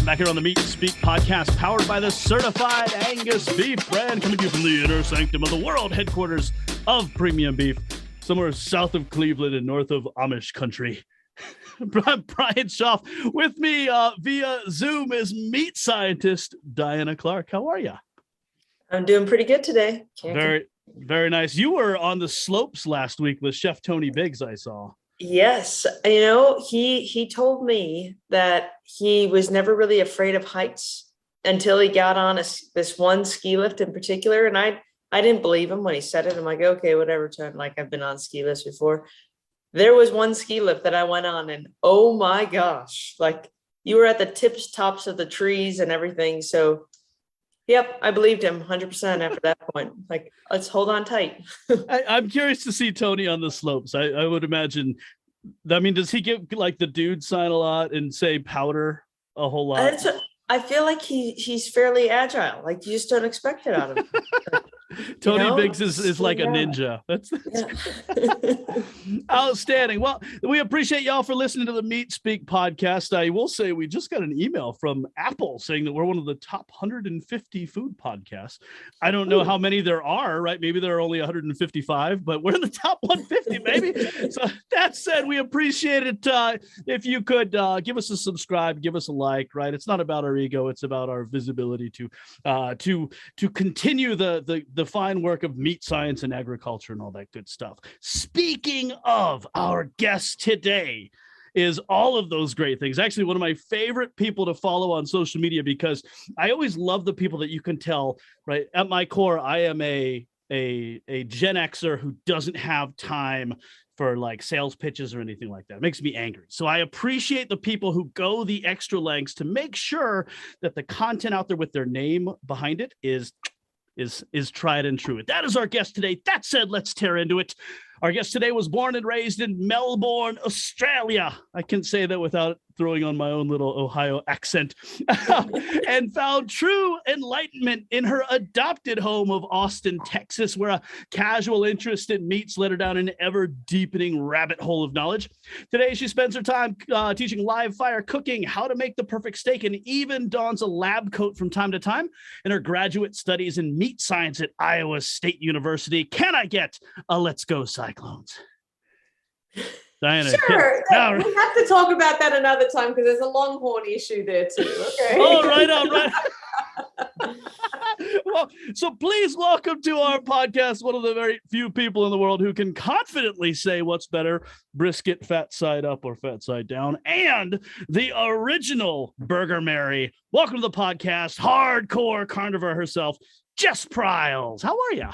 Back here on the Meat Speak podcast, powered by the certified Angus beef brand, coming to you from the inner sanctum of the world headquarters of premium beef, somewhere south of Cleveland and north of Amish country. Brian Schaaf with me via Zoom is meat scientist Diana Clark. How are you? I'm doing pretty good today. Very nice. You were on the slopes last week with Chef Tony Biggs, I saw. Yes. You know, he told me that he was never really afraid of heights until he got on this one ski lift in particular. And I didn't believe him when he said it. I'm like, okay, whatever. Like, I've been on ski lifts before. There was one ski lift that I went on and oh my gosh, like you were at the tops of the trees and everything. So yep, I believed him 100% after that point. Like, let's hold on tight. I'm curious to see Tony on the slopes. I would imagine. I mean, does he give like the dude sign a lot and say powder a whole lot? I feel like he's fairly agile. Like, you just don't expect it out of him. Tony Biggs is like a ninja. That's outstanding. Well, we appreciate y'all for listening to the Meat Speak podcast. I will say we just got an email from Apple saying that we're one of the top 150 food podcasts. I don't know how many there are, right? Maybe there are only 155, but we're in the top 150, maybe. So that said, we appreciate it. If you could give us a subscribe, give us a like, right? It's not about our ego. It's about our visibility to continue the fine work of meat science and agriculture and all that good stuff. Speaking of, our guest today is all of those great things. Actually, one of my favorite people to follow on social media, because I always love the people that you can tell, right? At my core, I am a Gen Xer who doesn't have time for like sales pitches or anything like that. It makes me angry. So I appreciate the people who go the extra lengths to make sure that the content out there with their name behind it is tried and true. That is our guest today. That said, let's tear into it. Our guest today was born and raised in Melbourne, Australia. I can say that without throwing on my own little Ohio accent. And found true enlightenment in her adopted home of Austin, Texas, where a casual interest in meats led her down an ever-deepening rabbit hole of knowledge. Today, she spends her time teaching live fire cooking, how to make the perfect steak, and even dons a lab coat from time to time in her graduate studies in meat science at Iowa State University. Can I get a let's go Cyclones? Diana, sure. We have to talk about that another time because there's a Longhorn issue there too. Okay. All right. Well, so please welcome to our podcast one of the very few people in the world who can confidently say what's better, brisket fat side up or fat side down, and the original Burger Mary. Welcome to the podcast, Hardcore Carnivore herself, Jess Pryles. How are you?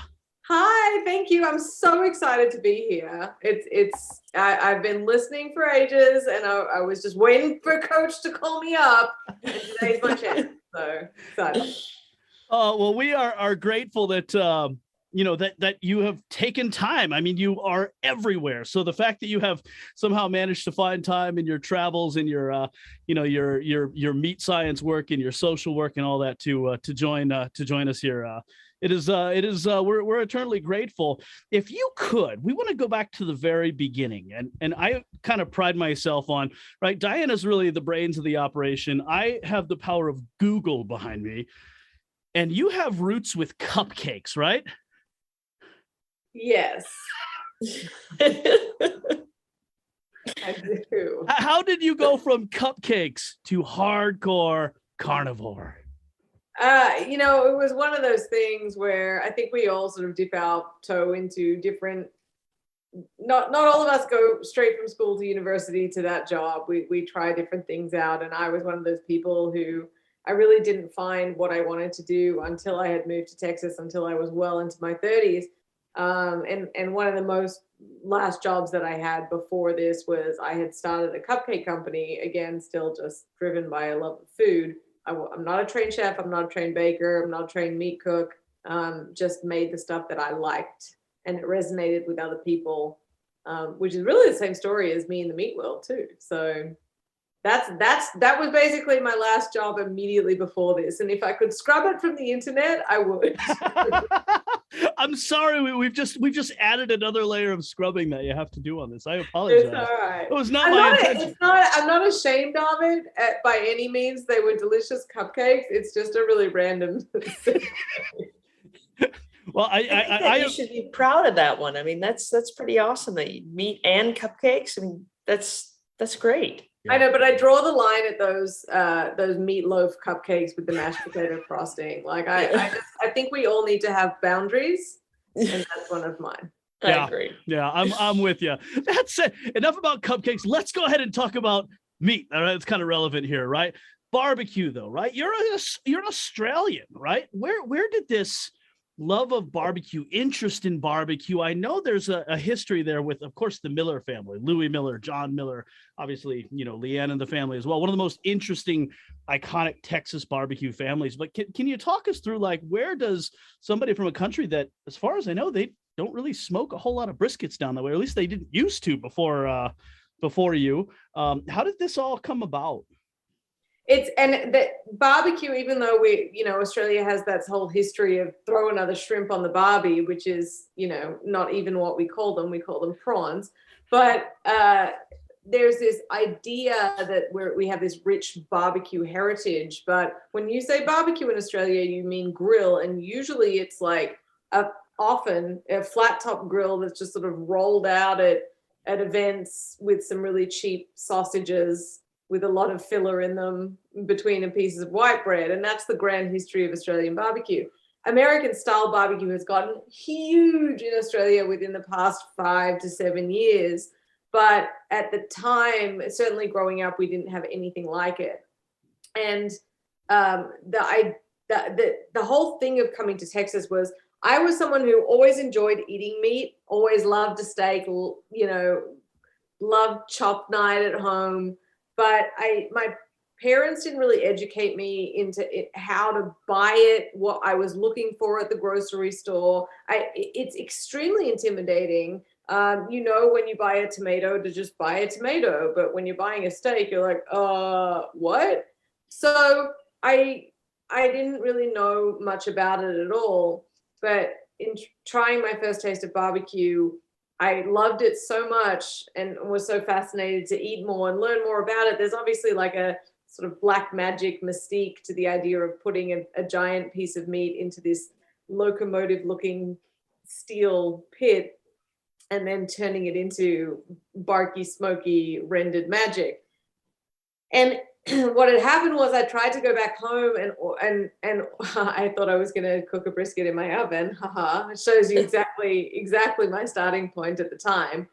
Hi, thank you. I'm so excited to be here. I've been listening for ages, and I was just waiting for Coach to call me up. And today's my chance. So excited. Well, we are grateful that that you have taken time. I mean, you are everywhere. So the fact that you have somehow managed to find time in your travels and your your meat science work and your social work and all that to join us here. We're eternally grateful. If you could, we want to go back to the very beginning, and I kind of pride myself on, right? Diana's really the brains of the operation. I have the power of Google behind me, and you have roots with cupcakes, right? Yes. I do. How did you go from cupcakes to hardcore carnivore? It was one of those things where I think we all sort of dip our toe into different, not all of us go straight from school to university to that job. We try different things out. And I was one of those people who I really didn't find what I wanted to do until I had moved to Texas, until I was well into my 30s. And one of the last jobs that I had before this was I had started a cupcake company, again, still just driven by a love of food. I'm not a trained chef. I'm not a trained baker. I'm not a trained meat cook. Just made the stuff that I liked, and it resonated with other people, which is really the same story as me in the meat world too. So that was basically my last job immediately before this. And if I could scrub it from the internet, I would. I'm sorry. We've just added another layer of scrubbing that you have to do on this. I apologize. It's all right. It was not my intention. I'm not ashamed of it by any means. They were delicious cupcakes. It's just a really random. Well, I you should be proud of that one. I mean, that's pretty awesome that you meat and cupcakes. I mean, that's great. I know, but I draw the line at those meatloaf cupcakes with the mashed potato frosting. Like I think we all need to have boundaries, and that's one of mine. Yeah, I agree. Yeah, I'm with you. That's it. Enough about cupcakes. Let's go ahead and talk about meat. All right, it's kind of relevant here, right? Barbecue, though, right? You're an Australian, right? Where did this love of barbecue, interest in barbecue? I know there's a history there with, of course, the Miller family, Louis Miller, John Miller, obviously, Leanne and the family as well. One of the most interesting, iconic Texas barbecue families. But can you talk us through, like, where does somebody from a country that, as far as I know, they don't really smoke a whole lot of briskets down that way, or at least they didn't used to before you. How did this all come about? And the barbecue, even though Australia has that whole history of throw another shrimp on the barbie, which is, not even what we call them prawns. But there's this idea that we have this rich barbecue heritage. But when you say barbecue in Australia, you mean grill. And usually it's like often a flat top grill that's just sort of rolled out at events with some really cheap sausages with a lot of filler in them between the pieces of white bread. And that's the grand history of Australian barbecue. American style barbecue has gotten huge in Australia within the past 5 to 7 years. But at the time, certainly growing up, we didn't have anything like it. And the whole thing of coming to Texas was, I was someone who always enjoyed eating meat, always loved a steak, loved chop night at home. But my parents didn't really educate me into how to buy it, what I was looking for at the grocery store. It's extremely intimidating. When you buy a tomato, to just buy a tomato. But when you're buying a steak, you're like, what? So I didn't really know much about it at all. But in trying my first taste of barbecue, I loved it so much and was so fascinated to eat more and learn more about it. There's obviously like a sort of black magic mystique to the idea of putting a giant piece of meat into this locomotive looking steel pit and then turning it into barky, smoky, rendered magic. And what had happened was I tried to go back home and I thought I was going to cook a brisket in my oven. It shows you exactly my starting point at the time.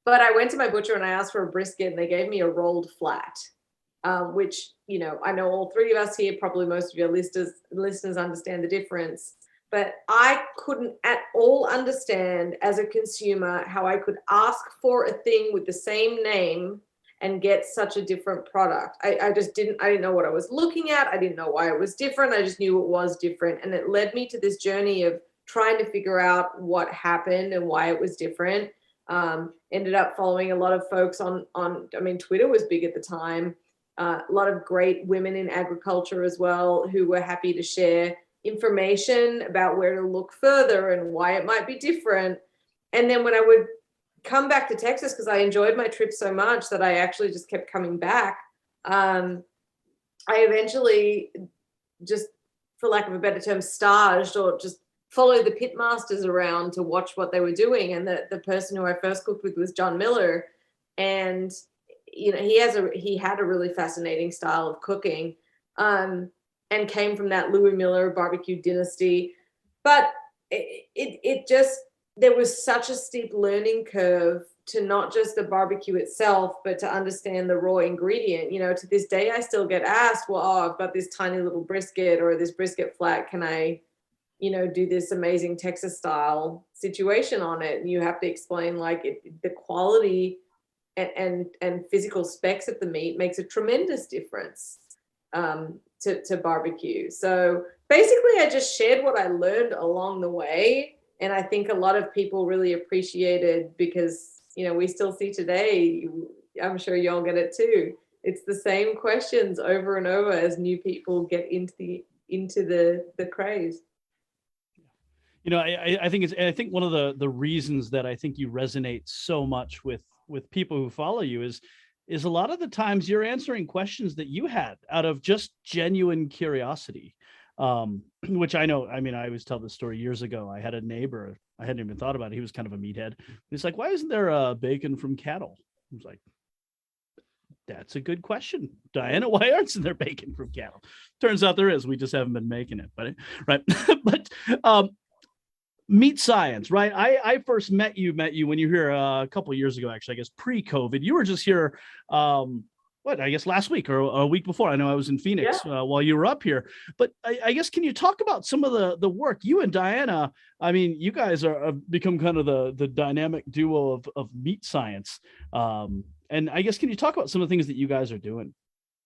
But I went to my butcher and I asked for a brisket and they gave me a rolled flat, which, I know all three of us here, probably most of your listeners understand the difference. But I couldn't at all understand as a consumer how I could ask for a thing with the same name and get such a different product. I didn't know what I was looking at. I didn't know why it was different. I just knew it was different. And it led me to this journey of trying to figure out what happened and why it was different. Ended up following a lot of folks on Twitter was big at the time. A lot of great women in agriculture as well, who were happy to share information about where to look further and why it might be different. And then when I would come back to Texas, because I enjoyed my trip so much that I actually just kept coming back. I eventually, just for lack of a better term, staged or just followed the pit masters around to watch what they were doing. And the person who I first cooked with was John Miller. And, he had a really fascinating style of cooking and came from that Louis Miller barbecue dynasty. But it just, there was such a steep learning curve to not just the barbecue itself, but to understand the raw ingredient. To this day, I still get asked, I've got this tiny little brisket or this brisket flat. Can I, do this amazing Texas style situation on it? And you have to explain the quality and physical specs of the meat makes a tremendous difference to barbecue. So basically I just shared what I learned along the way. And I think a lot of people really appreciated because, we still see today, I'm sure y'all get it too. It's the same questions over and over as new people get into the craze. I think one of the reasons that I think you resonate so much with people who follow you is a lot of the times you're answering questions that you had out of just genuine curiosity. Which I know, I mean, I always tell this story years ago. I had a neighbor, I hadn't even thought about it. He was kind of a meathead. He's like, why isn't there bacon from cattle? I was like, that's a good question, Diana. Why aren't there bacon from cattle? Turns out there is. We just haven't been making it, but right. But meat science, right? I first met you when you were here a couple of years ago, actually, I guess pre-COVID. You were just here, I guess last week or a week before. I know I was in Phoenix while you were up here. But I guess, can you talk about some of the work you and Diana? I mean, you guys have become kind of the dynamic duo of meat science. And I guess, can you talk about some of the things that you guys are doing?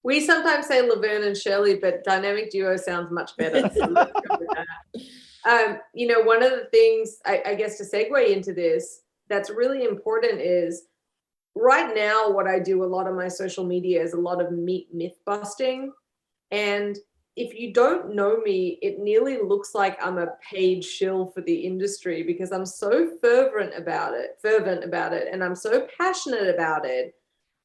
We sometimes say Laverne and Shirley, but dynamic duo sounds much better. So let's go with that. One of the things, I guess, to segue into this that's really important is right now what I do a lot on my social media is a lot of meat myth busting. And if you don't know me, it nearly looks like I'm a paid shill for the industry because I'm so fervent about it, and I'm so passionate about it.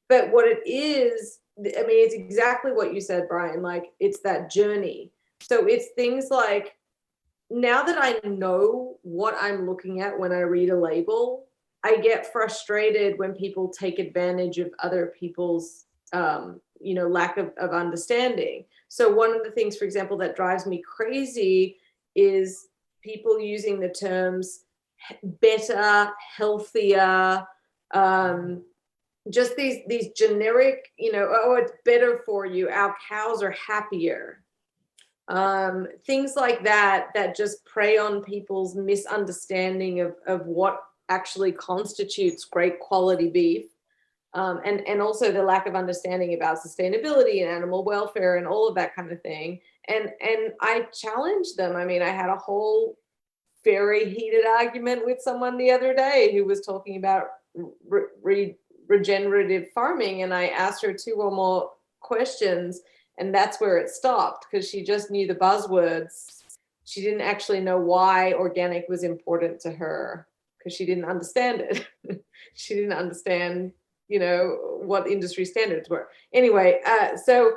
But what it is, I mean, it's exactly what you said, Brian, like it's that journey. So it's things like, now that I know what I'm looking at when I read a label, I get frustrated when people take advantage of other people's, lack of understanding. So one of the things, for example, that drives me crazy is people using the terms better, healthier, just these generic, it's better for you. Our cows are happier. Things like that just prey on people's misunderstanding of what actually constitutes great quality beef. And also the lack of understanding about sustainability and animal welfare and all of that kind of thing. And I challenged them. I mean, I had a whole very heated argument with someone the other day who was talking about regenerative farming. And I asked her 2 or more questions, and that's where it stopped, because she just knew the buzzwords. She didn't actually know why organic was important to her, because she didn't understand it. She didn't understand, what industry standards were. Anyway, so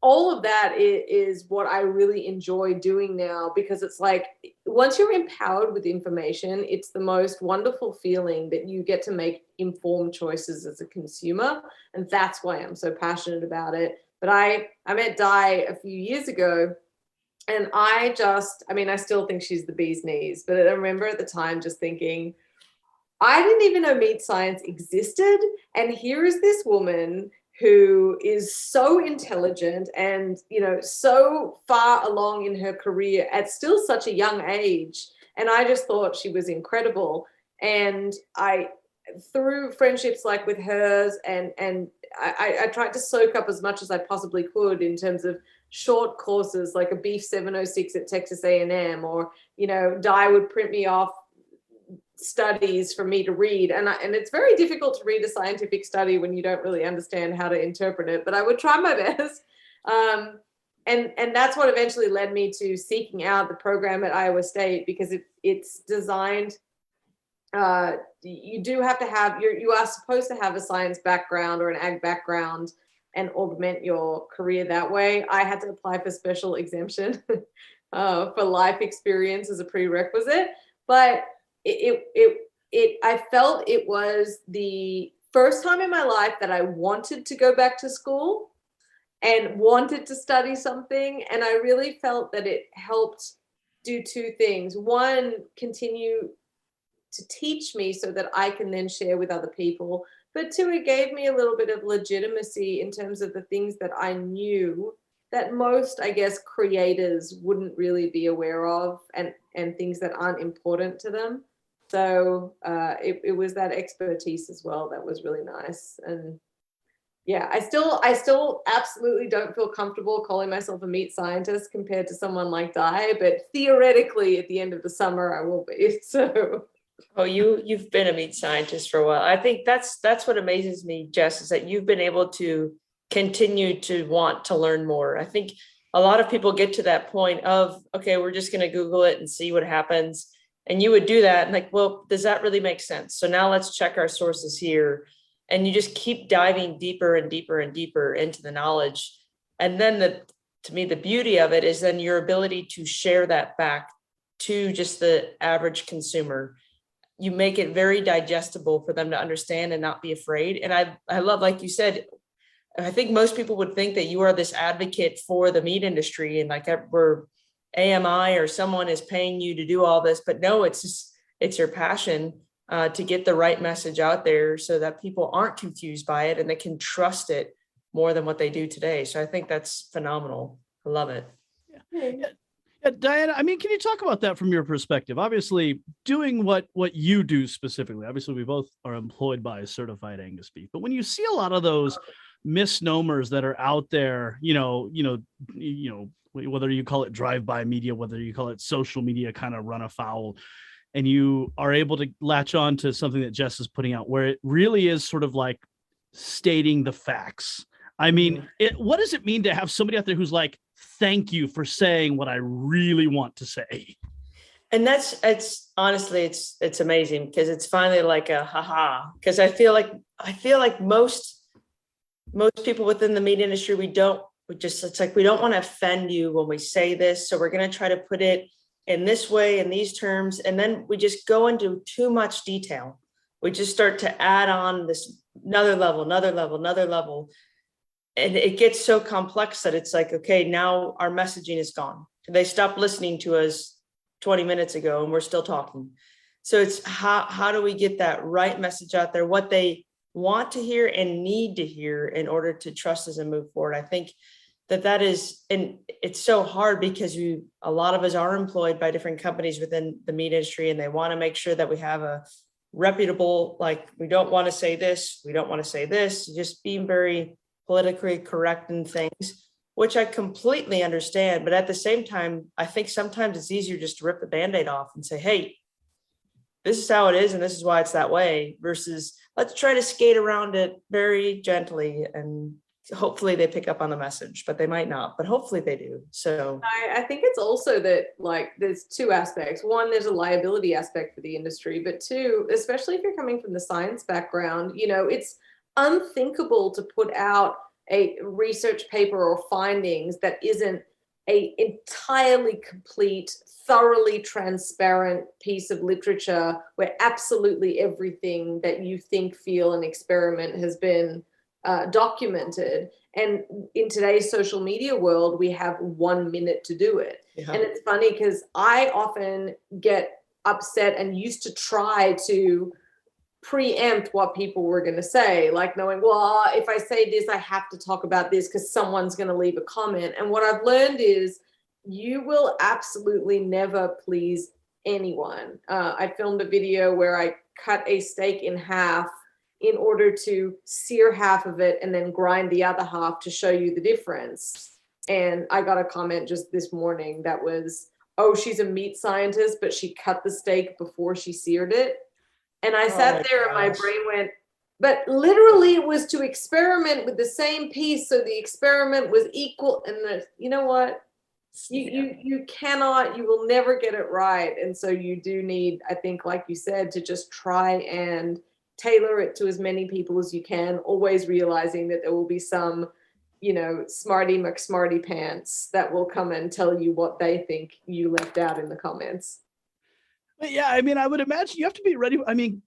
all of that is what I really enjoy doing now, because it's like, once you're empowered with information, it's the most wonderful feeling that you get to make informed choices as a consumer. And that's why I'm so passionate about it. But I met Di a few years ago, and I still think she's the bee's knees. But I remember at the time just thinking, I didn't even know meat science existed. And here is this woman who is so intelligent and, so far along in her career at still such a young age. And I just thought she was incredible. And through friendships like with hers, and I tried to soak up as much as I possibly could in terms of short courses, like a Beef 706 at Texas A&M, or, Di would print me off studies for me to read. And it's very difficult to read a scientific study when you don't really understand how to interpret it, but I would try my best. And that's what eventually led me to seeking out the program at Iowa State, because it's designed, you do have to have, you are supposed to have a science background or an ag background and augment your career that way. I had to apply for special exemption for life experience as a prerequisite, but I felt it was the first time in my life that I wanted to go back to school and wanted to study something. And I really felt that it helped do 2 things. One, continue to teach me so that I can then share with other people. But 2, it gave me a little bit of legitimacy in terms of the things that I knew that most, I guess, creators wouldn't really be aware of, and things that aren't important to them. So it was that expertise as well that was really nice. And yeah, I still absolutely don't feel comfortable calling myself a meat scientist compared to someone like Di, but theoretically at the end of the summer I will be. So you've been a meat scientist for a while. I think that's what amazes me, Jess, is that you've been able to continue to want to learn more. I think a lot of people get to that point of, okay, we're just going to Google it and see what happens. And you would do that and like, well, does that really make sense? So now let's check our sources here. And you just keep diving deeper and deeper and deeper into the knowledge. And then to me, the beauty of it is then your ability to share that back to just the average consumer. You make it very digestible for them to understand and not be afraid. And I love, like you said, I think most people would think that you are this advocate for the meat industry and like we're AMI or someone is paying you to do all this, but no, it's your passion to get the right message out there so that people aren't confused by it and they can trust it more than what they do today. So I think that's phenomenal. I love it. Yeah, Diana, I mean, can you talk about that from your perspective? Obviously, doing what you do specifically, obviously we both are employed by certified Angus beef, but when you see a lot of those misnomers that are out there, whether you call it drive-by media, whether you call it social media kind of run afoul, and you are able to latch on to something that Jess is putting out where it really is sort of like stating the facts. I mean, what does it mean to have somebody out there who's like, thank you for saying what I really want to say? And it's honestly, it's amazing because it's finally like a haha, because I feel like most people within the meat industry, it's like, we don't want to offend you when we say this. So we're going to try to put it in this way, in these terms. And then we just go into too much detail. We just start to add on this another level. And it gets so complex that it's like, okay, now our messaging is gone. They stopped listening to us 20 minutes ago and we're still talking. So it's how do we get that right message out there, what they want to hear and need to hear in order to trust us and move forward. I think that is, and it's so hard because a lot of us are employed by different companies within the meat industry, and they want to make sure that we have a reputable, like, we don't want to say this, just being very politically correct in things, which I completely understand. But at the same time, I think sometimes it's easier just to rip the Band-Aid off and say, hey, this is how it is and this is why it's that way, versus let's try to skate around it very gently, and hopefully they pick up on the message, but they might not, but hopefully they do. So I think it's also that, like, there's two aspects. One, there's a liability aspect for the industry, but two, especially if you're coming from the science background, it's unthinkable to put out a research paper or findings that isn't a entirely complete, thoroughly transparent piece of literature where absolutely everything that you think, feel, and experiment has been documented. And in today's social media world, we have 1 minute to do it. Yeah. And it's funny because I often get upset and used to try to preempt what people were going to say, like knowing, well, if I say this, I have to talk about this because someone's going to leave a comment. And what I've learned is you will absolutely never please anyone. I filmed a video where I cut a steak in half in order to sear half of it and then grind the other half to show you the difference. And I got a comment just this morning that was, oh, she's a meat scientist, but she cut the steak before she seared it. And I sat there and my brain went, but literally it was to experiment with the same piece. So the experiment was equal. And you know what? You cannot, you will never get it right. And so you do need, I think, like you said, to just try and tailor it to as many people as you can, always realizing that there will be some, smarty McSmarty pants that will come and tell you what they think you left out in the comments. But yeah, I mean, I would imagine you have to be ready. I mean,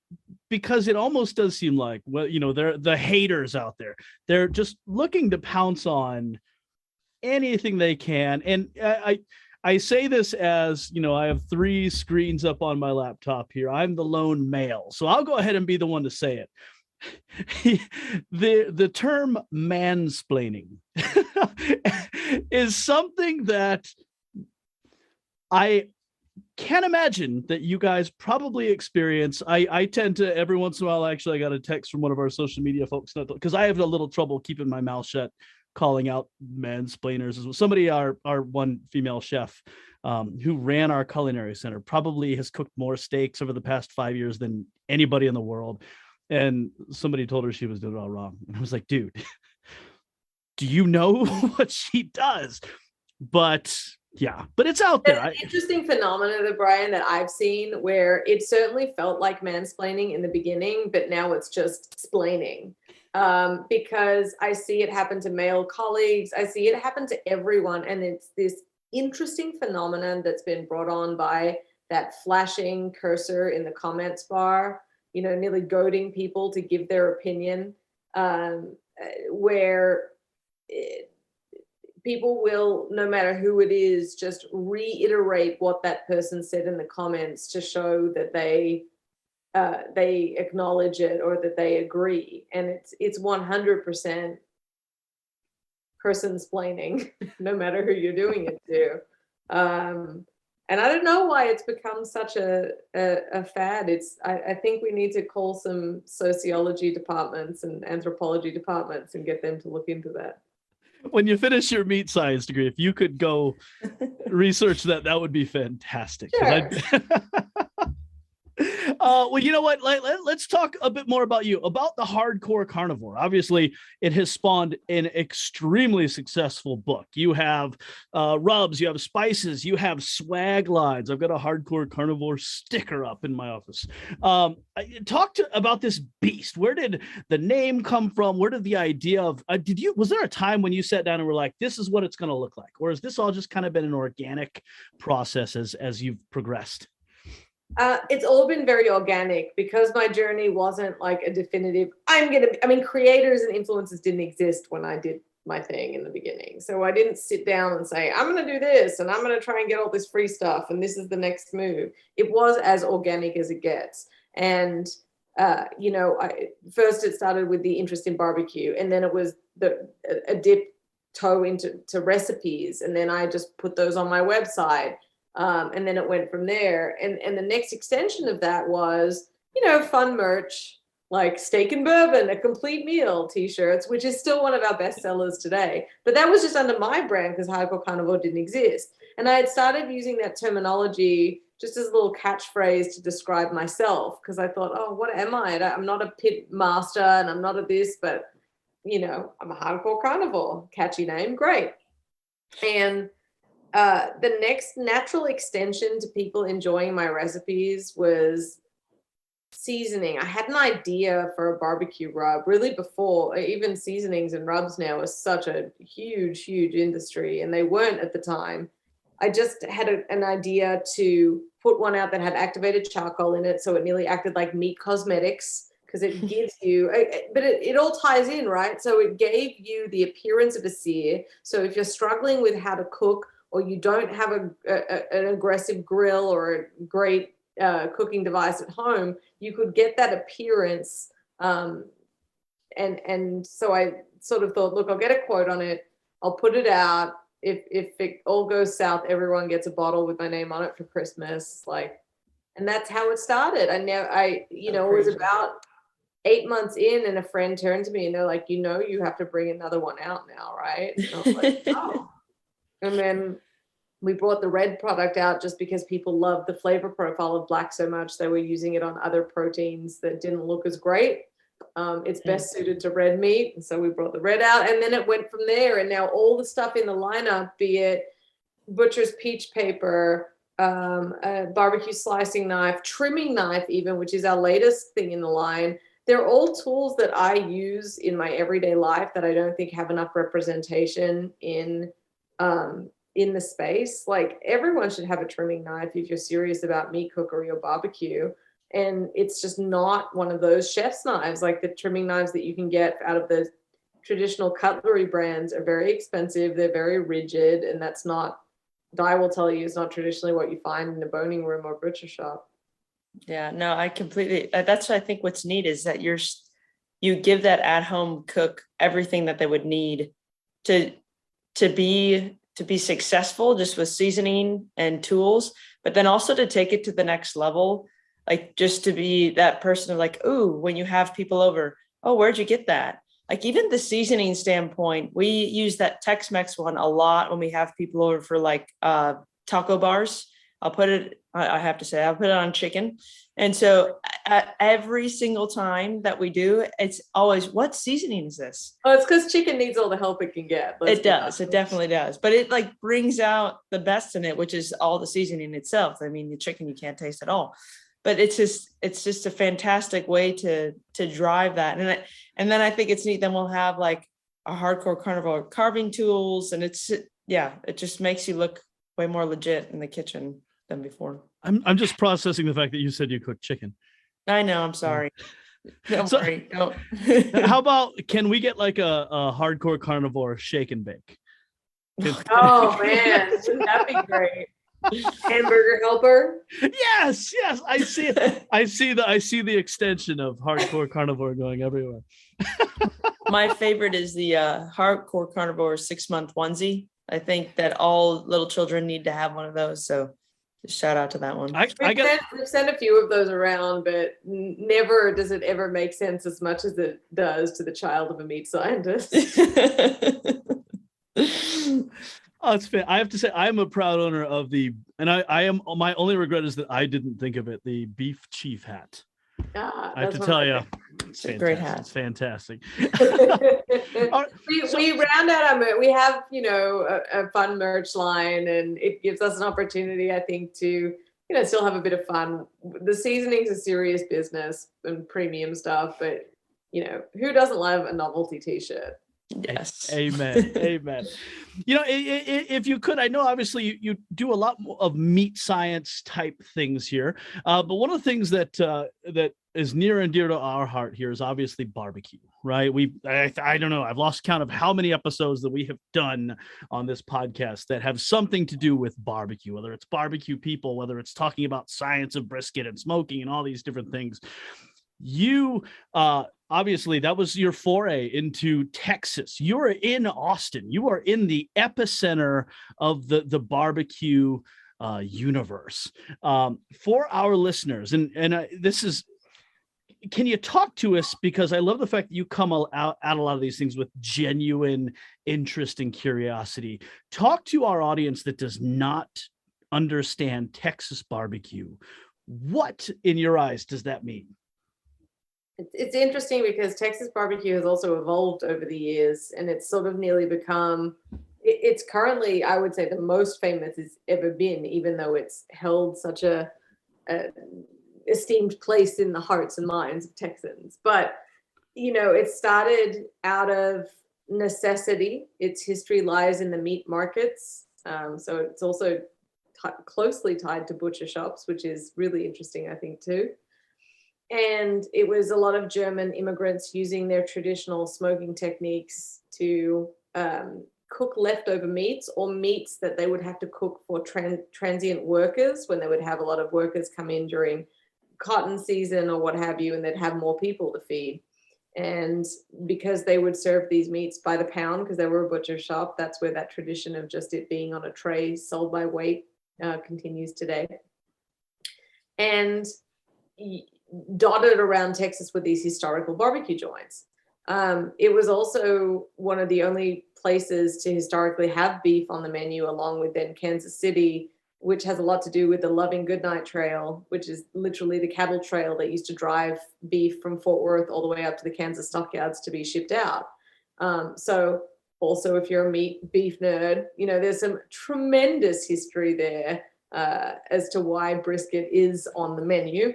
because it almost does seem like, well, they're the haters out there. They're just looking to pounce on anything they can. And I say this as, I have 3 screens up on my laptop here. I'm the lone male, so I'll go ahead and be the one to say it. The term mansplaining is something that I can't imagine that you guys probably experience. I tend to, every once in a while, actually, I got a text from one of our social media folks, because I have a little trouble keeping my mouth shut, calling out mansplainers. Somebody, our one female chef who ran our culinary center, probably has cooked more steaks over the past 5 years than anybody in the world. And somebody told her she was doing it all wrong. And I was like, dude, do you know what she does? but yeah, but it's out there. There's an interesting phenomenon, though, Brian, that I've seen where it certainly felt like mansplaining in the beginning, but now it's just splaining. Because I see it happen to male colleagues. I see it happen to everyone. And it's this interesting phenomenon that's been brought on by that flashing cursor in the comments bar, nearly goading people to give their opinion, where people will, no matter who it is, just reiterate what that person said in the comments to show that they acknowledge it or that they agree. And it's 100% person-splaining, no matter who you're doing it to. And I don't know why it's become such a fad. I think we need to call some sociology departments and anthropology departments and get them to look into that. When you finish your meat science degree, if you could go research that would be fantastic. Sure. Well, you know what? Let's talk a bit more about you, about the Hardcore Carnivore. Obviously, it has spawned an extremely successful book. You have rubs, you have spices, you have swag lines. I've got a Hardcore Carnivore sticker up in my office. Talk about this beast. Where did the name come from? Where did the idea of, was there a time when you sat down and were like, this is what it's going to look like? Or has this all just kind of been an organic process as you've progressed? It's all been very organic because my journey wasn't like a definitive, creators and influencers didn't exist when I did my thing in the beginning. So I didn't sit down and say, I'm going to do this and I'm going to try and get all this free stuff and this is the next move. It was as organic as it gets. And, first it started with the interest in barbecue, and then it was a dip toe into recipes. And then I just put those on my website. And then it went from there. And the next extension of that was, fun merch, like steak and bourbon, a complete meal t-shirts, which is still one of our best sellers today. But that was just under my brand because Hardcore Carnivore didn't exist. And I had started using that terminology just as a little catchphrase to describe myself, because I thought, oh, what am I? I'm not a pit master and I'm not a this, but, I'm a Hardcore Carnivore. Catchy name, great. And the next natural extension to people enjoying my recipes was seasoning. I had an idea for a barbecue rub really before, even seasonings and rubs now is such a huge, huge industry, and they weren't at the time. I just had an idea to put one out that had activated charcoal in it, so it nearly acted like meat cosmetics, because it gives you, but it all ties in, right? So it gave you the appearance of a sear. So if you're struggling with how to cook, or you don't have an aggressive grill or a great cooking device at home, you could get that appearance. And so I sort of thought, look, I'll get a quote on it. I'll put it out. If it all goes south, everyone gets a bottle with my name on it for Christmas. And that's how it started. It was about 8 months in, and a friend turned to me and they're like, you have to bring another one out now, right? And I was like, oh. And then we brought the red product out just because people loved the flavor profile of black so much. They were using it on other proteins that didn't look as great. It's best suited to red meat. And so we brought the red out, and then it went from there. And now all the stuff in the lineup, be it butcher's peach paper, a barbecue slicing knife, trimming knife even, which is our latest thing in the line, they're all tools that I use in my everyday life that I don't think have enough representation in the space. Like, everyone should have a trimming knife if you're serious about meat cookery or barbecue. And it's just not one of those chef's knives. Like, the trimming knives that you can get out of the traditional cutlery brands are very expensive. They're very rigid. And that's not, Di will tell you, it's not traditionally what you find in a boning room or butcher shop. Yeah, no, I completely, that's what I think what's neat is that you give that at-home cook everything that they would need to be successful just with seasoning and tools, but then also to take it to the next level, like just to be that person of like, ooh, when you have people over, oh, where'd you get that? Like, even the seasoning standpoint, we use that Tex-Mex one a lot when we have people over for like taco bars. I have to say, I'll put it on chicken. And so every single time that we do, it's always, what seasoning is this? Oh, it's because chicken needs all the help it can get. It does. It definitely does. But it like brings out the best in it, which is all the seasoning itself. I mean, the chicken you can't taste at all. But it's just a fantastic way to drive that. And then I think it's neat. Then we'll have like a Hardcore Carnivore carving tools, and it just makes you look way more legit in the kitchen than before. I'm just processing the fact that you said you cooked chicken. I know. I'm sorry. Don't worry. Don't. How about, can we get like a Hardcore Carnivore shake and bake? Oh man, wouldn't that be great? Hamburger helper. Yes. I see it. I see the extension of Hardcore Carnivore going everywhere. My favorite is the Hardcore Carnivore 6-month onesie. I think that all little children need to have one of those. So just shout out to that one. We've sent a few of those around, but never does it ever make sense as much as it does to the child of a meat scientist. Oh, it's fair. I have to say, I am a proud owner of my only regret is that I didn't think of it, the beef chief hat. I have to tell you, it's a great hat. It's fantastic. We round out we have, a fun merch line, and it gives us an opportunity, I think, to, still have a bit of fun. The seasoning's a serious business and premium stuff, but, who doesn't love a novelty t-shirt? Yes. Amen. If you could, I know obviously you do a lot of meat science type things here, but one of the things that is near and dear to our heart here is obviously barbecue, right? I don't know, I've lost count of how many episodes that we have done on this podcast that have something to do with barbecue, whether it's barbecue people, whether it's talking about science of brisket and smoking and all these different things. You obviously, that was your foray into Texas. You are in Austin. You are in the epicenter of the barbecue universe. For our listeners, and this is, can you talk to us? Because I love the fact that you come out a lot of these things with genuine interest and curiosity. Talk to our audience that does not understand Texas barbecue. What, in your eyes, does that mean? It's interesting because Texas barbecue has also evolved over the years, and it's sort of nearly become, it's currently, I would say, the most famous it's ever been, even though it's held such a esteemed place in the hearts and minds of Texans. But, it started out of necessity. Its history lies in the meat markets. So it's also closely tied to butcher shops, which is really interesting, I think, too. And it was a lot of German immigrants using their traditional smoking techniques to cook leftover meats, or meats that they would have to cook for transient workers when they would have a lot of workers come in during cotton season or what have you, and they'd have more people to feed. And because they would serve these meats by the pound, because they were a butcher shop, that's where that tradition of just it being on a tray sold by weight continues today. And dotted around Texas with these historical barbecue joints. It was also one of the only places to historically have beef on the menu, along with then Kansas City, which has a lot to do with the Loving Goodnight Trail, which is literally the cattle trail that used to drive beef from Fort Worth all the way up to the Kansas stockyards to be shipped out. So also, if you're a beef nerd, there's some tremendous history there as to why brisket is on the menu.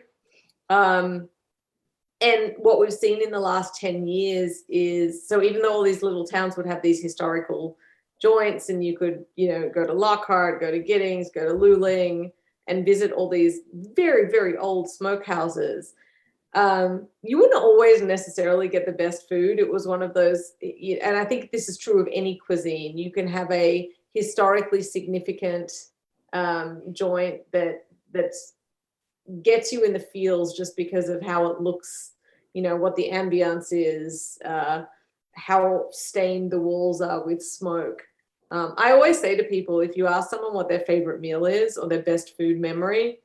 And what we've seen in the last 10 years is, so even though all these little towns would have these historical joints, and you could, go to Lockhart, go to Giddings, go to Luling, and visit all these very, very old smokehouses, you wouldn't always necessarily get the best food. It was one of those, and I think this is true of any cuisine. You can have a historically significant joint that's gets you in the feels just because of how it looks, what the ambience is, how stained the walls are with smoke. I always say to people, if you ask someone what their favorite meal is or their best food memory,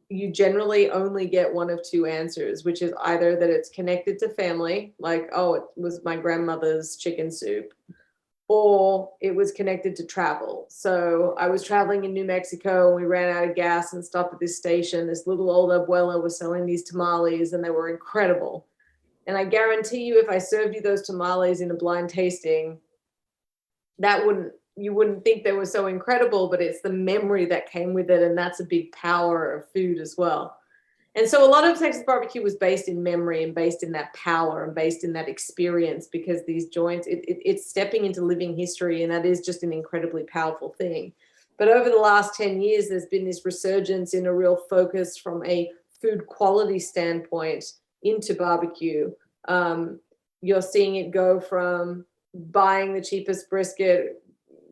you generally only get one of two answers, which is either that it's connected to family, like, oh, it was my grandmother's chicken soup, or it was connected to travel. So I was traveling in New Mexico and we ran out of gas and stopped at this station. This little old abuela was selling these tamales and they were incredible. And I guarantee you, if I served you those tamales in a blind tasting, you wouldn't think they were so incredible, but it's the memory that came with it. And that's a big power of food as well. And so a lot of Texas barbecue was based in memory and based in that power and based in that experience, because these joints, it's stepping into living history, and that is just an incredibly powerful thing. But over the last 10 years, there's been this resurgence in a real focus from a food quality standpoint into barbecue. You're seeing it go from buying the cheapest brisket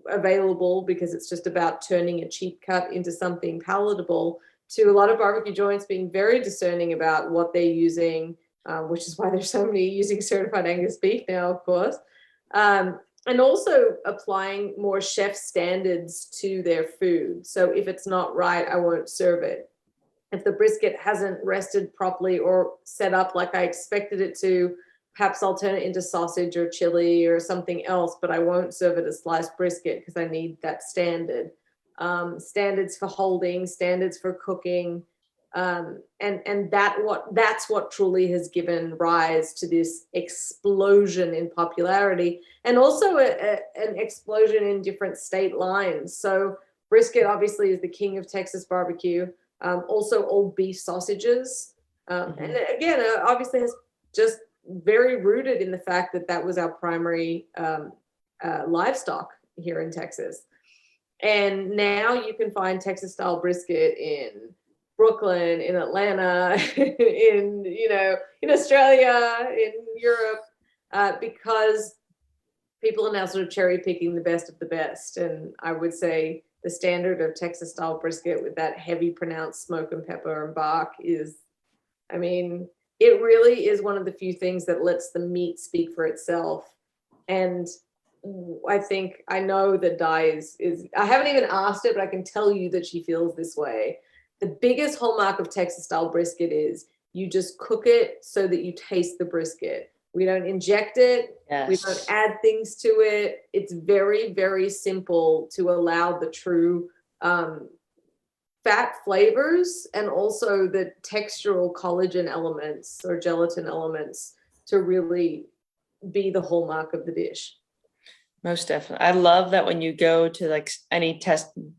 available because it's just about turning a cheap cut into something palatable, to a lot of barbecue joints being very discerning about what they're using, which is why there's so many using certified Angus beef now, of course, and also applying more chef standards to their food. So if it's not right, I won't serve it. If the brisket hasn't rested properly or set up like I expected it to, perhaps I'll turn it into sausage or chili or something else, but I won't serve it as sliced brisket because I need that standard. Standards for holding, standards for cooking, and that's what truly has given rise to this explosion in popularity, and also an explosion in different state lines. So brisket obviously is the king of Texas barbecue. Also all beef sausages, and again, obviously has just very rooted in the fact that was our primary livestock here in Texas. And now you can find Texas style brisket in Brooklyn, in Atlanta, in Australia, in Europe, because people are now sort of cherry picking the best of the best. And I would say the standard of Texas style brisket with that heavy pronounced smoke and pepper and bark is, I mean, it really is one of the few things that lets the meat speak for itself. And I know that Di is I haven't even asked it, but I can tell you that she feels this way. The biggest hallmark of Texas style brisket is you just cook it so that you taste the brisket. We don't inject it. Yes. We don't add things to it. It's very, very simple to allow the true fat flavors and also the textural collagen elements or gelatin elements to really be the hallmark of the dish. Most definitely. I love that when you go to like any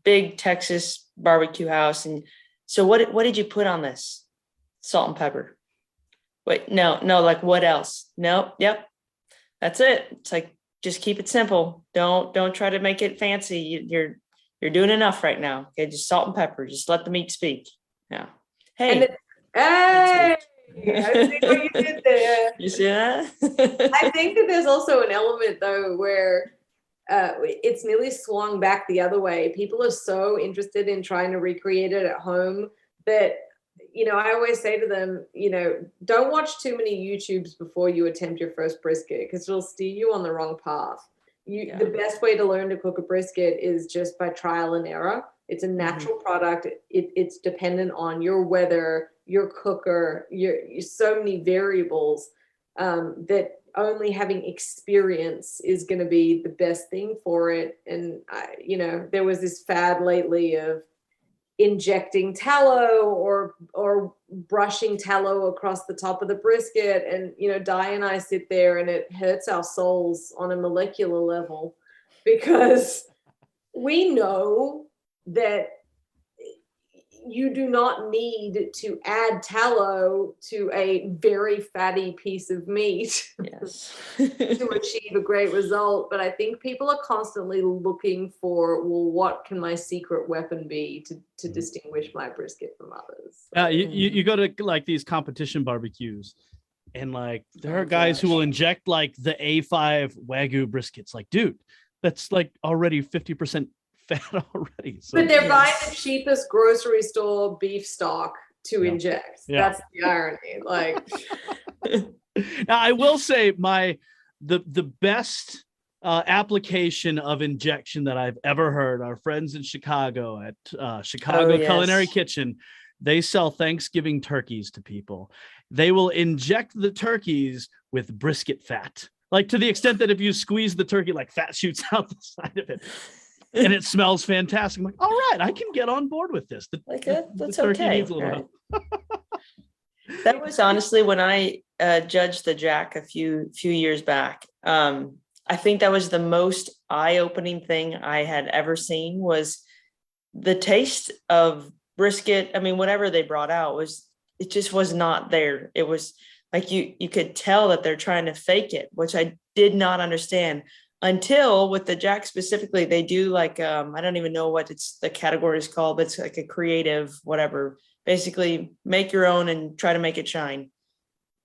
big Texas barbecue house, and so what did you put on this? Salt and pepper. Wait, no, like what else? Nope. Yep. That's it. It's like, just keep it simple. Don't try to make it fancy. You're doing enough right now. Okay, just salt and pepper. Just let the meat speak. Yeah. Hey. Hey. I see what you did there. You see that? I think that there's also an element though where it's nearly swung back the other way. People are so interested in trying to recreate it at home that, I always say to them, don't watch too many YouTubes before you attempt your first brisket, because it'll steer you on the wrong path. The best way to learn to cook a brisket is just by trial and error. It's a natural product. It's dependent on your weather, your cooker, your so many variables that only having experience is going to be the best thing for it. And there was this fad lately of injecting tallow or brushing tallow across the top of the brisket, and Di and I sit there and it hurts our souls on a molecular level, because we know that you do not need to add tallow to a very fatty piece of meat to achieve a great result. But I think people are constantly looking for, well, what can my secret weapon be to distinguish my brisket from others? You go to like these competition barbecues, and like there are guys who will inject like the A5 Wagyu briskets. Like, dude, that's like already 50% fat already. So, but they're buying the cheapest grocery store beef stock to inject. That's the irony. Like, now I will say the best application of injection that I've ever heard. Our friends in Chicago at Chicago Culinary Kitchen, they sell Thanksgiving turkeys to people. They will inject the turkeys with brisket fat. Like to the extent that if you squeeze the turkey, like fat shoots out the side of it. And it smells fantastic. I'm like, all right, I can get on board with this. That's the turkey okay. needs a little help. That was honestly when I judged the Jack a few years back. I think that was the most eye-opening thing I had ever seen, was the taste of brisket. I mean, whatever they brought out it just was not there. It was like you could tell that they're trying to fake it, which I did not understand. Until with the Jack specifically, they do like, I don't even know what the category is called, but it's like a creative, whatever, basically make your own and try to make it shine.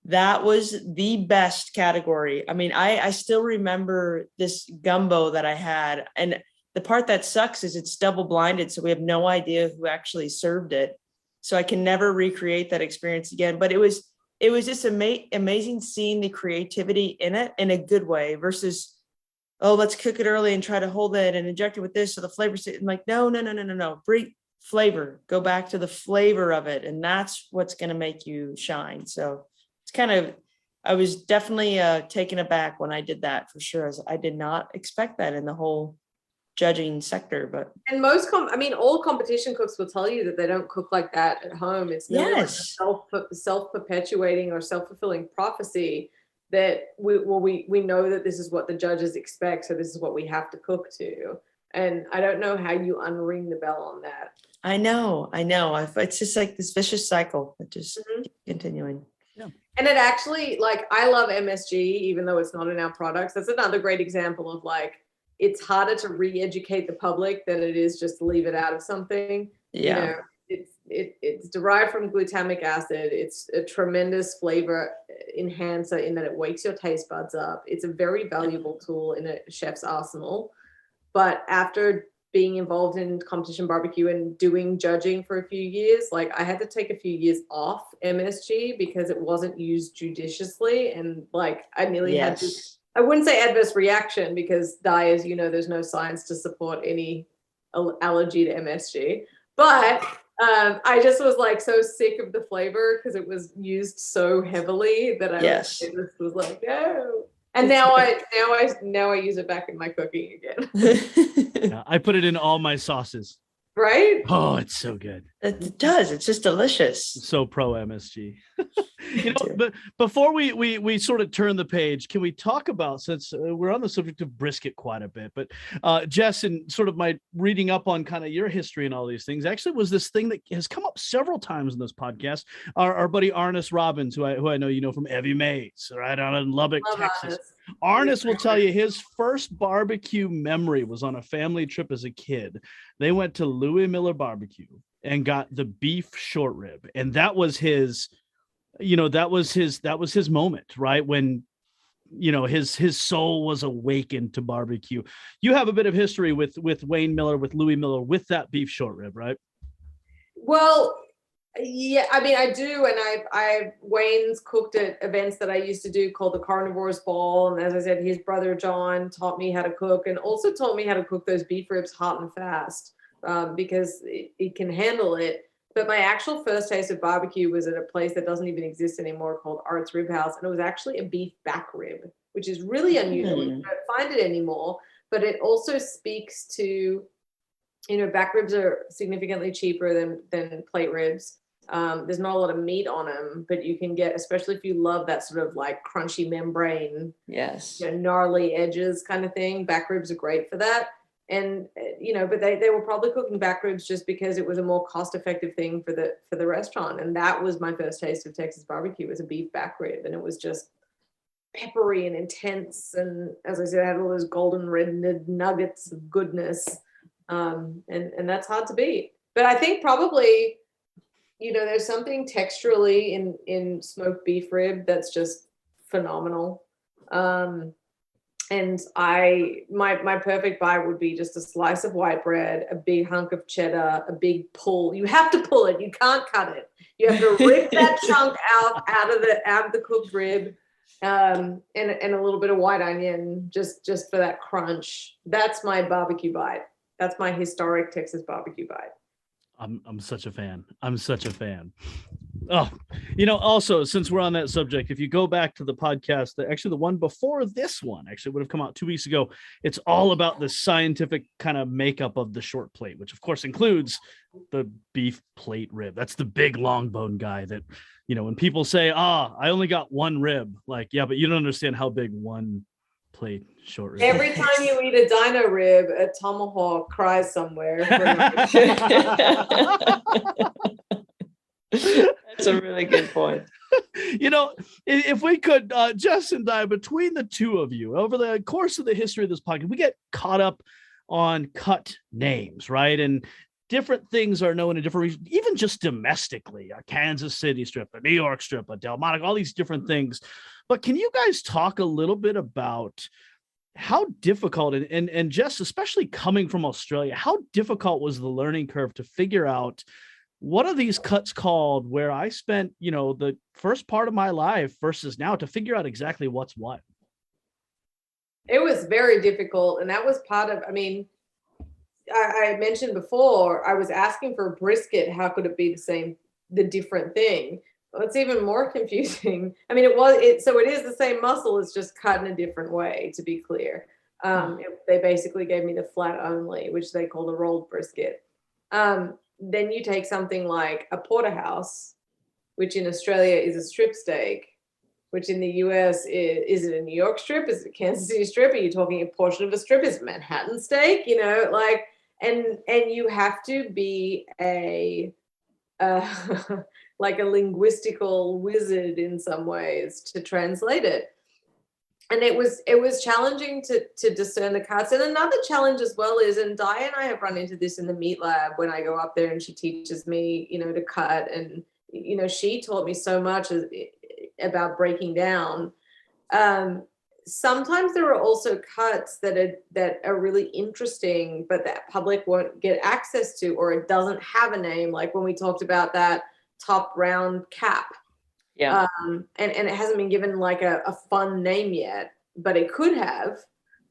That was the best category. I mean, I still remember this gumbo that I had. And the part that sucks is it's double blinded. So we have no idea who actually served it. So I can never recreate that experience again. But it was just amazing seeing the creativity in it in a good way versus, oh, let's cook it early and try to hold it and inject it with this so the flavor. I'm like, no. Bring flavor. Go back to the flavor of it. And that's what's going to make you shine. So it's kind of, I was definitely taken aback when I did that for sure. I did not expect that in the whole judging sector. But and all competition cooks will tell you that they don't cook like that at home. It's never like a self-perpetuating or self-fulfilling prophecy that we know that this is what the judges expect, so this is what we have to cook to. And I don't know how you unring the bell on that. I know. It's just like this vicious cycle that just keeps continuing. Yeah. And it actually, like, I love MSG, even though it's not in our products. That's another great example of like, it's harder to re-educate the public than it is just leave it out of something. Yeah. You know, it's derived from glutamic acid. It's a tremendous flavor enhancer in that it wakes your taste buds up. It's a very valuable tool in a chef's arsenal. But after being involved in competition barbecue and doing judging for a few years, like I had to take a few years off MSG because it wasn't used judiciously. And like I nearly had to, I wouldn't say adverse reaction because dyers, there's no science to support any allergy to MSG. But I just was like so sick of the flavor because it was used so heavily that I just was like, no. And now I use it back in my cooking again. Yeah, I put it in all my sauces. Right? Oh, it's so good. It does. It's just delicious. So pro MSG. But before we sort of turn the page, can we talk about, since we're on the subject of brisket quite a bit, but Jess, and sort of my reading up on kind of your history and all these things, actually was this thing that has come up several times in this podcast. Our buddy Arnis Robbins, who I know you know from Evie Mae's, right out in Lubbock, Texas. Arnis will tell you his first barbecue memory was on a family trip as a kid. They went to Louis Miller Barbecue and got the beef short rib, and that was his. That was his moment, right? When, his soul was awakened to barbecue. You have a bit of history with Wayne Miller, with Louis Miller, with that beef short rib, right? Well, yeah, I mean, I do. And Wayne's cooked at events that I used to do called the Carnivore's Ball. And as I said, his brother, John, taught me how to cook and also taught me how to cook those beef ribs hot and fast because it can handle it. But my actual first taste of barbecue was at a place that doesn't even exist anymore called Art's Rib House. And it was actually a beef back rib, which is really unusual. You don't find it anymore. But it also speaks to, back ribs are significantly cheaper than plate ribs. There's not a lot of meat on them, but you can get, especially if you love that sort of like crunchy membrane, gnarly edges kind of thing. Back ribs are great for that. And but they were probably cooking back ribs just because it was a more cost-effective thing for the restaurant. And that was my first taste of Texas barbecue, was a beef back rib, and it was just peppery and intense. And as I said, I had all those golden red nuggets of goodness, and that's hard to beat. But I think probably there's something texturally in smoked beef rib that's just phenomenal. And my perfect bite would be just a slice of white bread, a big hunk of cheddar, a big pull. You have to pull it. You can't cut it. You have to rip that chunk out of the cooked rib, and a little bit of white onion just for that crunch. That's my barbecue bite. That's my historic Texas barbecue bite. I'm such a fan. I'm such a fan. Oh, also, since we're on that subject, if you go back to the podcast, actually the one before this one actually would have come out 2 weeks ago. It's all about the scientific kind of makeup of the short plate, which of course includes the beef plate rib. That's the big long bone guy that, when people say, I only got one rib, like, yeah, but you don't understand how big one plate short rib Every is. time you eat a dino rib, a tomahawk cries somewhere. That's a really good point. If we could, Jess and I, between the two of you, over the course of the history of this podcast, we get caught up on cut names, right? And different things are known in different regions, even just domestically, a Kansas City strip, a New York strip, a Delmonico, all these different things. But can you guys talk a little bit about how difficult, and Jess, especially coming from Australia, how difficult was the learning curve to figure out what are these cuts called, where I spent, the first part of my life versus now, to figure out exactly what's what? It was very difficult. And that was part of, I mentioned before, I was asking for a brisket. How could it be the different thing? Well, it's even more confusing. So it is the same muscle. It's just cut in a different way, to be clear. They basically gave me the flat only, which they call the rolled brisket. Then you take something like a porterhouse, which in Australia is a strip steak, which in the US is it a New York strip? Is it a Kansas City strip? Are you talking a portion of a strip? Is it Manhattan steak? And you have to be a like a linguistical wizard in some ways to translate it. And it was challenging to discern the cuts. And another challenge as well is, and Di and I have run into this in the meat lab when I go up there and she teaches me, to cut. And, she taught me so much about breaking down. Sometimes there are also cuts that are really interesting, but that public won't get access to, or it doesn't have a name. Like when we talked about that top round cap. Yeah. And it hasn't been given like a fun name yet, but it could have.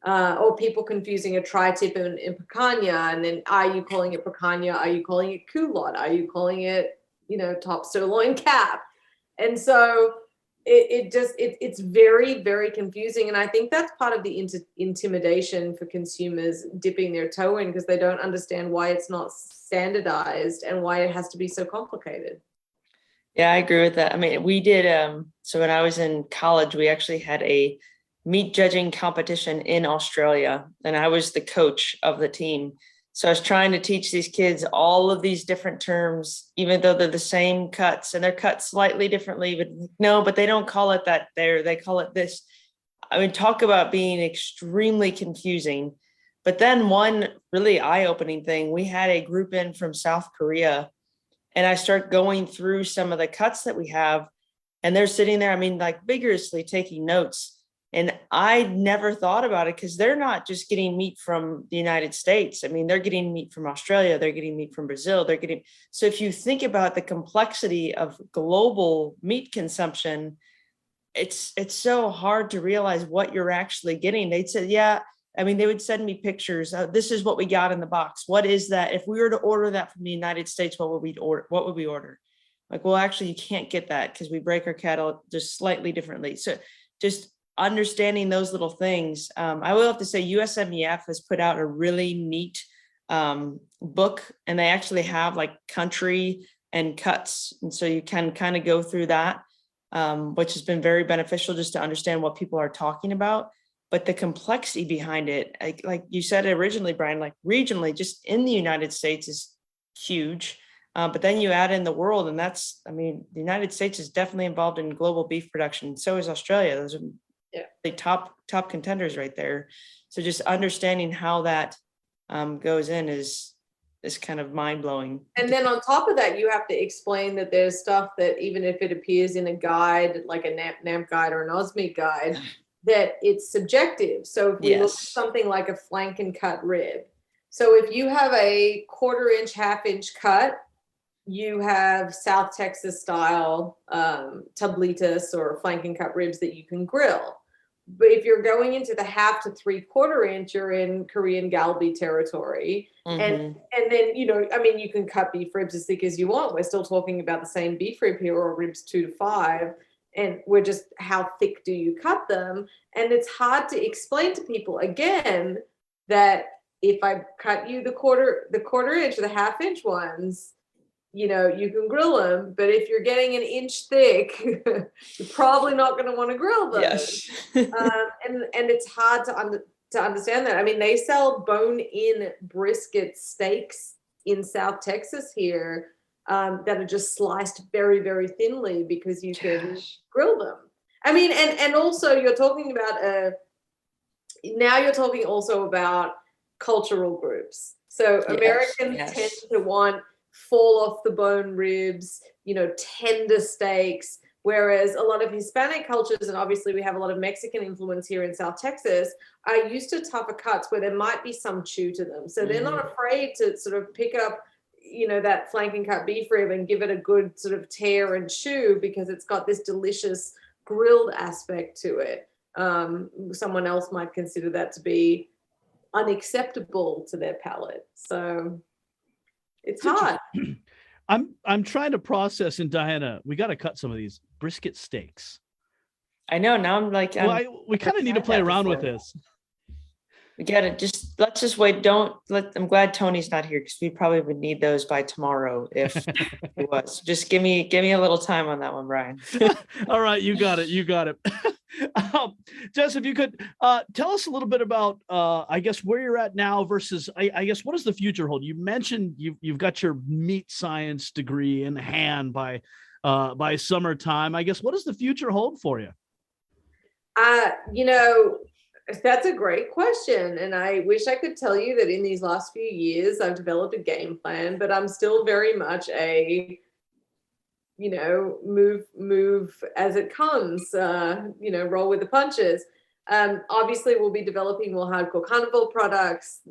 Or people confusing a tri-tip and picanha, and then are you calling it picanha? Are you calling it culotte? Are you calling it, top sirloin cap? And so it's very, very confusing. And I think that's part of the intimidation for consumers dipping their toe in, because they don't understand why it's not standardized and why it has to be so complicated. Yeah, I agree with that. We did, so when I was in college, we actually had a meat judging competition in Australia, and I was the coach of the team. So I was trying to teach these kids all of these different terms, even though they're the same cuts and they're cut slightly differently, but they don't call it that there, they call it this. Talk about being extremely confusing. But then one really eye-opening thing, we had a group in from South Korea, and I start going through some of the cuts that we have, and they're sitting there, vigorously taking notes. And I never thought about it, because they're not just getting meat from the United States. They're getting meat from Australia. They're getting meat from Brazil. So if you think about the complexity of global meat consumption, it's so hard to realize what you're actually getting. They'd say, they would send me pictures. This is what we got in the box. What is that? If we were to order that from the United States, what would we order? Well, actually, you can't get that, because we break our cattle just slightly differently. So just understanding those little things. I will have to say USMEF has put out a really neat book, and they actually have country and cuts. And so you can kind of go through that, which has been very beneficial just to understand what people are talking about. But the complexity behind it, like you said originally, Brian, regionally, just in the United States is huge. But then you add in the world, and that's, the United States is definitely involved in global beef production. So is Australia. Those are the top contenders right there. So just understanding how that goes in is kind of mind blowing. And then on top of that, you have to explain that there's stuff that even if it appears in a guide, like a NAMP guide or an OSME guide, that it's subjective. So if we look at something like a flank and cut rib, so if you have a 1/4 inch, 1/2 inch cut, you have South Texas style tablitas or flank and cut ribs that you can grill. But if you're going into the 1/2 to 3/4 inch, you're in Korean galbi territory. And then, you know, I mean, you can cut beef ribs as thick as you want. We're still talking about the same beef rib here, or ribs 2 to 5. And we're just, how thick do you cut them? And it's hard to explain to people, again, that if I cut you the quarter inch or the 1/2 inch ones, you know, you can grill them, but if you're getting an inch thick, you're probably not going to want to grill them. Yes. And it's hard to understand that. I mean, they sell bone-in brisket steaks in South Texas here that are just sliced very, very thinly because you can grill them. I mean, and also you're talking about now you're talking also about cultural groups. So Americans tend to want fall off the bone ribs, you know, tender steaks, whereas a lot of Hispanic cultures, and obviously we have a lot of Mexican influence here in South Texas, are used to tougher cuts where there might be some chew to them. So they're not afraid to sort of pick up, you know, that flanking cut beef rib and give it a good sort of tear and chew because it's got this delicious grilled aspect to it. Someone else might consider that to be unacceptable to their palate. So it's hard. I'm trying to process, and Diana, we got to cut some of these brisket steaks. I know. Now I'm like, we kind of need to play around with this. We got to let's just wait. I'm glad Tony's not here because we probably would need those by tomorrow if he was. Just give me a little time on that one, Brian. All right. You got it. Jess, if you could tell us a little bit about, I guess, where you're at now versus, I guess, what does the future hold? You mentioned you've got your meat science degree in hand by summertime. I guess, what does the future hold for you? You know, that's a great question. And I wish I could tell you that in these last few years, I've developed a game plan, but I'm still very much a, you know, move as it comes, you know, roll with the punches. Obviously, we'll be developing more Hardcore Carnivore products.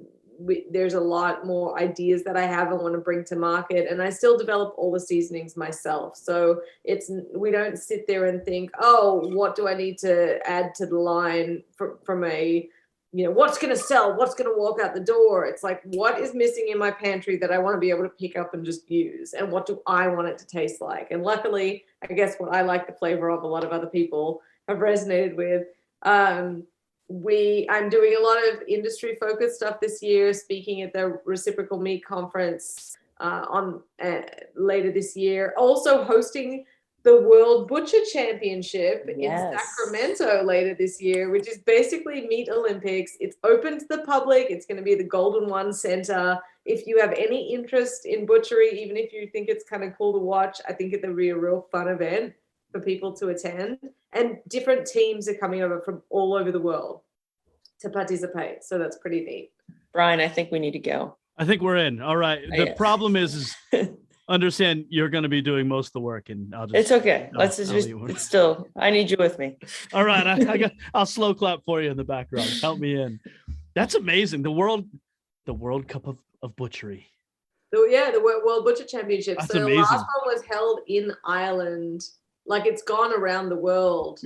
There's a lot more ideas that I have and want to bring to market, and I still develop all the seasonings myself. So we don't sit there and think, oh, what do I need to add to the line from a, you know, what's going to sell, what's going to walk out the door. It's like, what is missing in my pantry that I want to be able to pick up and just use, and what do I want it to taste like? And luckily, I guess what I like the flavor of, a lot of other people have resonated with. I'm doing a lot of industry focused stuff this year, speaking at the Reciprocal Meat Conference later this year, also hosting the World Butcher Championship in Sacramento later this year, which is basically Meat Olympics. It's open to the public. It's going to be the Golden One Center. If you have any interest in butchery, even if you think it's kind of cool to watch, I think it'll be a real fun event for people to attend. And different teams are coming over from all over the world to participate. So that's pretty neat. Brian, I think we need to go. I think we're in. All right. The problem is understand you're going to be doing most of the work, and it's okay. It's still, I need you with me. All right. I'll slow clap for you in the background. Help me in. That's amazing. The World Cup of Butchery. The World Butcher Championship. That's so amazing. The last one was held in Ireland. Like, it's gone around the world.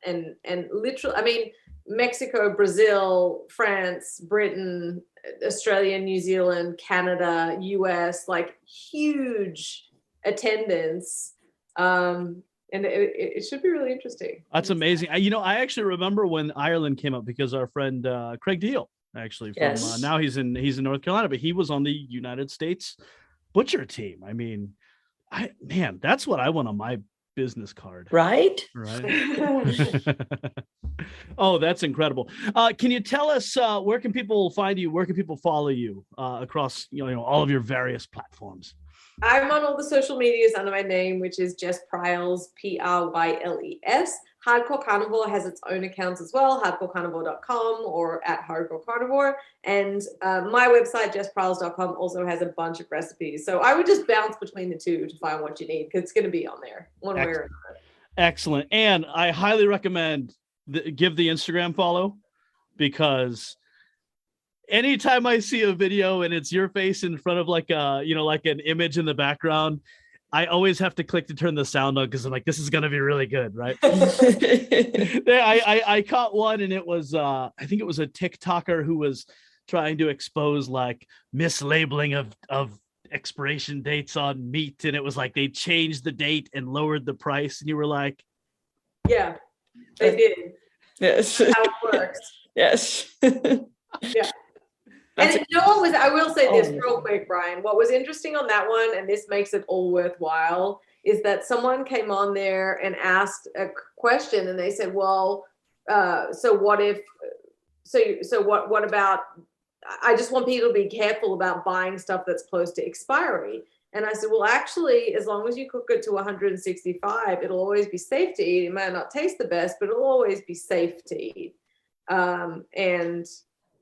And literally, I mean, Mexico, Brazil, France, Britain, Australia, New Zealand, Canada, US, like huge attendance. And it should be really interesting. That's amazing. You know, I actually remember when Ireland came up because our friend Craig Deal, actually, from now he's in North Carolina, but he was on the United States butcher team. I mean, that's what I want on my business card. Right. Oh, that's incredible. Can you tell us where can people find you? Where can people follow you across all of your various platforms? I'm on all the social medias under my name, which is Jess Pryles, Pryles. Hardcore Carnivore has its own accounts as well, hardcorecarnivore.com or at Hardcore Carnivore. And my website, jesspryles.com, also has a bunch of recipes. So I would just bounce between the two to find what you need, because it's going to be on there one way or another. Excellent. And I highly recommend give the Instagram follow, because anytime I see a video and it's your face in front of like an image in the background, I always have to click to turn the sound on because I'm like, this is gonna be really good, right? I caught one, and it was I think it was a TikToker who was trying to expose like mislabeling of expiration dates on meat, and it was like they changed the date and lowered the price, and you were like, yeah, they did. Yes. How it works. Yes. Yeah. And you know what was, I will say this real quick, Brian, what was interesting on that one, and this makes it all worthwhile, is that someone came on there and asked a question, and they said, well, so what about, I just want people to be careful about buying stuff that's close to expiry. And I said, well, actually, as long as you cook it to 165, it'll always be safe to eat. It might not taste the best, but it'll always be safe to eat. Di,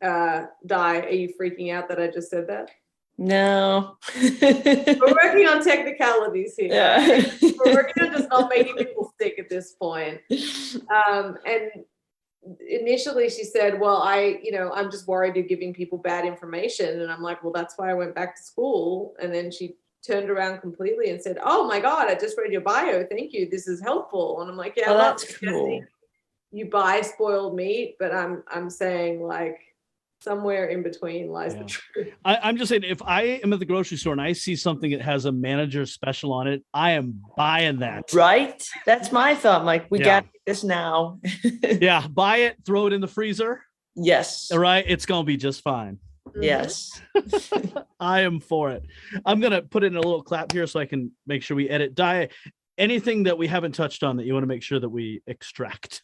are you freaking out that I just said that? No. We're working on technicalities here. Yeah. We're working on just not making people sick at this point. And initially she said, well, I'm just worried you're giving people bad information. And I'm like, well, that's why I went back to school. And then she turned around completely and said, oh my God, I just read your bio. Thank you. This is helpful. And I'm like, yeah, that's cool. You buy spoiled meat, but I'm saying like somewhere in between lies the truth. I'm just saying, if I am at the grocery store and I see something that has a manager special on it, I am buying that. Right? That's my thought, Mike. We got this now. Yeah, buy it, throw it in the freezer. Yes. All right, it's gonna be just fine. Yes. I am for it. I'm gonna put in a little clap here so I can make sure we edit. Di, anything that we haven't touched on that you want to make sure that we extract?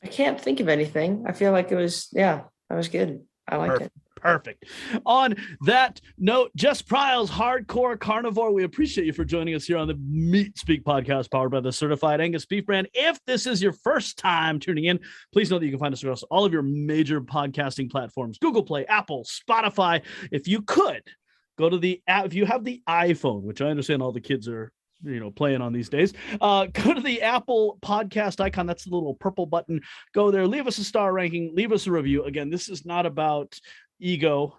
I can't think of anything. I feel like it was, that was good. I liked it. Perfect. On that note, Jess Pryles, Hardcore Carnivore, we appreciate you for joining us here on the Meat Speak podcast powered by the Certified Angus Beef Brand. If this is your first time tuning in, please know that you can find us across all of your major podcasting platforms, Google Play, Apple, Spotify. If you could, go to the app. If you have the iPhone, which I understand all the kids are playing on these days, go to the Apple podcast icon. That's the little purple button. Go there, leave us a star ranking, leave us a review. Again, this is not about ego.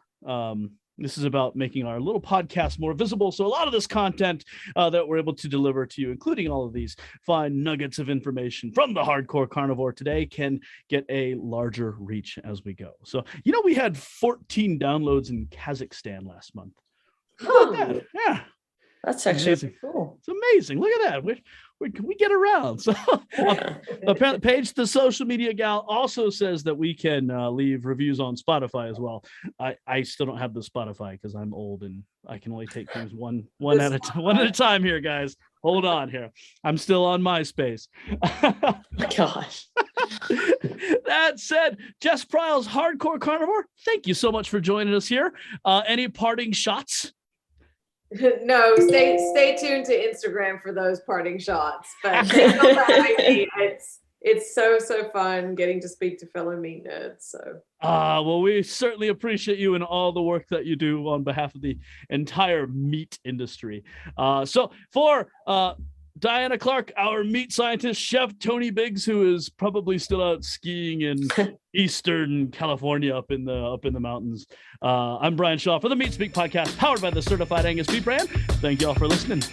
This is about making our little podcast more visible. So a lot of this content that we're able to deliver to you, including all of these fine nuggets of information from the Hardcore Carnivore today, can get a larger reach as we go. So, we had 14 downloads in Kazakhstan last month. How about that? Yeah. That's actually cool. It's amazing. Look at that. We get around. So apparently Paige, the social media gal, also says that we can leave reviews on Spotify as well. I still don't have the Spotify because I'm old and I can only take things one at a time here, guys. Hold on here. I'm still on MySpace. Gosh. That said, Jess Pryles, Hardcore Carnivore, thank you so much for joining us here. Any parting shots? No, stay tuned to Instagram for those parting shots. But thanks for having me. It's so fun getting to speak to fellow meat nerds. So well, we certainly appreciate you and all the work that you do on behalf of the entire meat industry. So for Diana Clark, our meat scientist, Chef Tony Biggs, who is probably still out skiing in Eastern California up in the mountains. I'm Brian Shaw for the Meat Speak podcast, powered by the Certified Angus Beef Brand. Thank you all for listening.